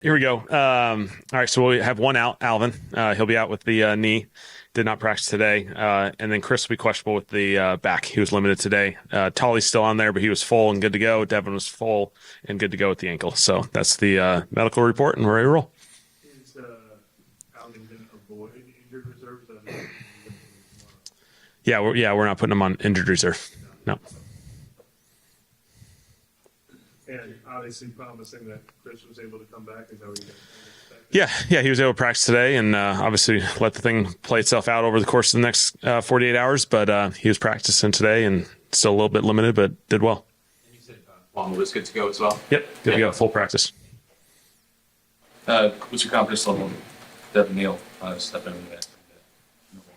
Here we go. All right, so we have one out, Alvin. He'll be out with the knee. Did not practice today. And then Chris will be questionable with the back. He was limited today. Tolly's still on there, but he was full and good to go. Devin was full and good to go with the ankle. So that's the medical report, and we're ready to roll. Is Alvin going to avoid injured reserves? We're not putting him on injured reserve. No. And obviously promising that Chris was able to come back. Is that what you expect? Yeah, he was able to practice today and obviously let the thing play itself out over the course of the next 48 hours. But he was practicing today and still a little bit limited, but did well. And you said Long was good to go as well? Yep, good to go, full practice. What's your confidence level in Devin Neal stepping into that?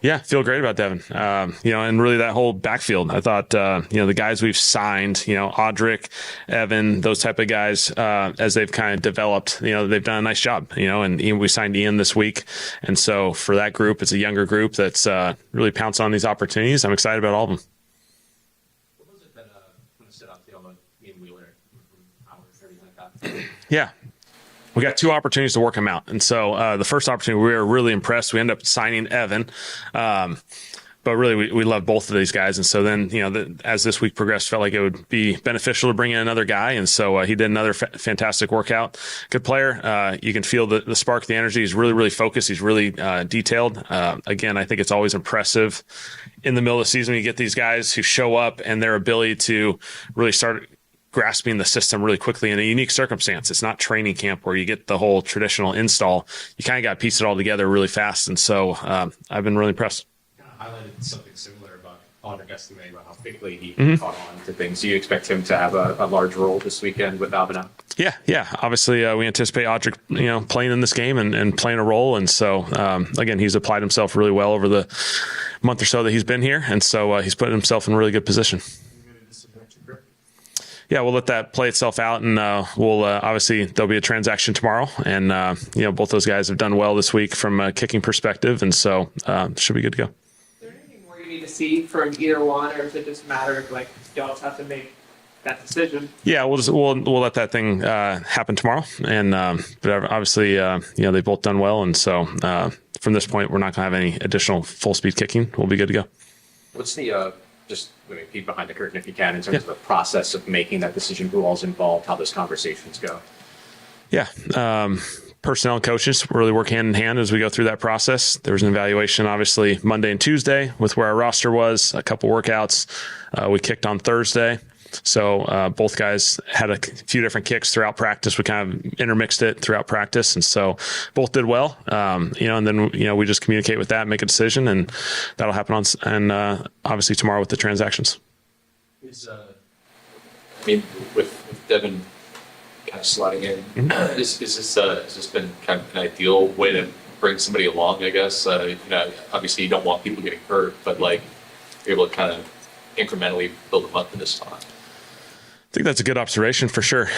Yeah, feel great about Devin. And really that whole backfield. I thought, the guys we've signed, Audric, Evan, those type of guys, as they've kind of developed, they've done a nice job, and we signed Ian this week. And so for that group, it's a younger group that's really pounced on these opportunities. I'm excited about all of them. What was it that when it stood out to you on Ian Wheeler from hours or anything like that? Yeah. We got two opportunities to work him out. And so the first opportunity, we were really impressed. We ended up signing Evan. But really, we love both of these guys. And so then, as this week progressed, felt like it would be beneficial to bring in another guy. And so he did another fantastic workout. Good player. You can feel the spark, the energy. He's really, really focused. He's really detailed. Again, I think it's always impressive in the middle of the season when you get these guys who show up and their ability to really start grasping the system really quickly in a unique circumstance. It's not training camp where you get the whole traditional install. You kind of got to piece it all together really fast. And so I've been really impressed. Kind of highlighted something similar about Audric estimating about how quickly he caught on to things. Do you expect him to have a large role this weekend with Alvin out? Yeah. Obviously, we anticipate Audric, playing in this game and playing a role. And so, again, he's applied himself really well over the month or so that he's been here. And so he's put himself in a really good position. Yeah, we'll let that play itself out, and we'll obviously there'll be a transaction tomorrow, and both those guys have done well this week from a kicking perspective, and so should be good to go. Is there anything more you need to see from either one, or is it just a matter of y'all just have to make that decision? Yeah, we'll let that thing happen tomorrow, and but obviously they've both done well, and so from this point we're not going to have any additional full speed kicking. We'll be good to go. What's the just peek behind the curtain if you can in terms of the process of making that decision, who all's involved, how those conversations go? Yeah. Personnel and coaches really work hand in hand as we go through that process. There was an evaluation, obviously, Monday and Tuesday with where our roster was, a couple workouts. We kicked on Thursday. So both guys had a few different kicks throughout practice. We kind of intermixed it throughout practice. And so both did well, and then, we just communicate with that, make a decision, and that'll happen obviously tomorrow with the transactions. With Devin kind of sliding in, has this been kind of an ideal way to bring somebody along, I guess? Obviously you don't want people getting hurt, but you're able to kind of incrementally build them up to this time. I think that's a good observation for sure.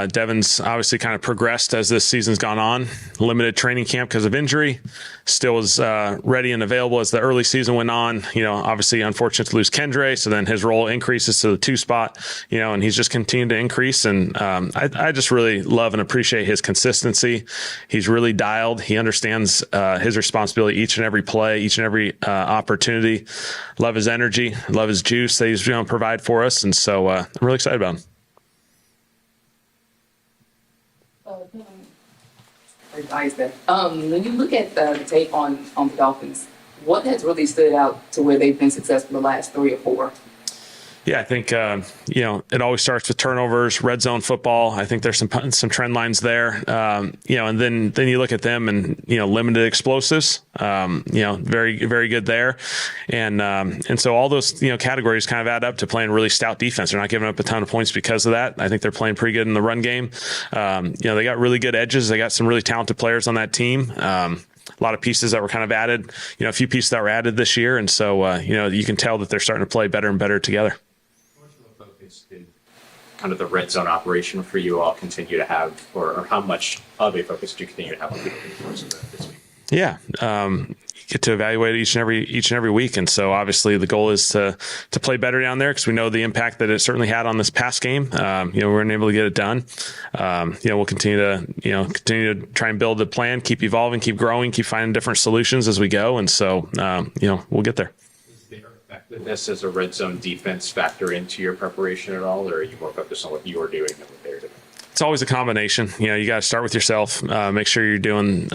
Devin's obviously kind of progressed as this season's gone on. Limited training camp because of injury. Still was ready and available as the early season went on. Obviously unfortunate to lose Kendre, so then his role increases to the 2 spot. And he's just continued to increase. And I just really love and appreciate his consistency. He's really dialed. He understands his responsibility each and every play, each and every opportunity. Love his energy. Love his juice that he's going to provide for us. And so I'm really excited about him. When you look at the tape on the Dolphins, what has really stood out to where they've been successful the last 3 or 4? Yeah, I think, it always starts with turnovers, red zone football. I think there's some trend lines there, and then you look at them and, limited explosives, very, very good there. And so all those, categories kind of add up to playing really stout defense. They're not giving up a ton of points because of that. I think they're playing pretty good in the run game. They got really good edges. They got some really talented players on that team. A lot of pieces that were kind of added, a few pieces that were added this year. And so, you can tell that they're starting to play better and better together. Kind of the red zone operation for you all continue to have, or how much of a focus do you continue to have on people in the course of this week? Yeah. get to evaluate each and every week. And so obviously the goal is to play better down there because we know the impact that it certainly had on this past game. We weren't able to get it done. We'll continue to try and build the plan, keep evolving, keep growing, keep finding different solutions as we go. And so, we'll get there. Does their effectiveness as a red zone defense factor into your preparation at all, or are you more focused on what you're doing than what they're doing? It's always a combination. You got to start with yourself, make sure you're doing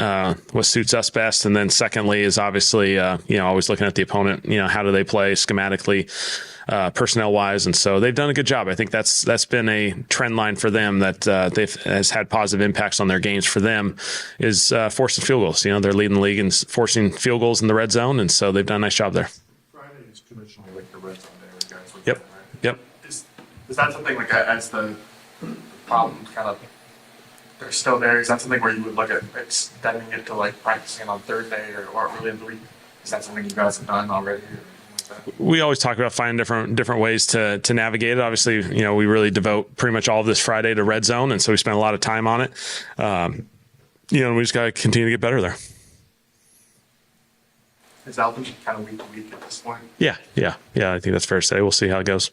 what suits us best. And then secondly is obviously, always looking at the opponent, how do they play schematically, personnel wise. And so they've done a good job. I think that's been a trend line for them that has had positive impacts on their games for them is forcing field goals. They're leading the league in forcing field goals in the red zone. And so they've done a nice job there. Friday is traditionally like the red zone day where guys look Yep. at it, right? Yep. Is that something like as the problem kind of they're still there? Is that something where you would look at extending it to like practicing on Thursday or early in the week? Is that something you guys have done already? Or anything like that? We always talk about finding different ways to navigate it. Obviously, we really devote pretty much all of this Friday to red zone, and so we spend a lot of time on it. We just got to continue to get better there. Is Alvin kind of week to week at this point? Yeah. I think that's fair to say. We'll see how it goes.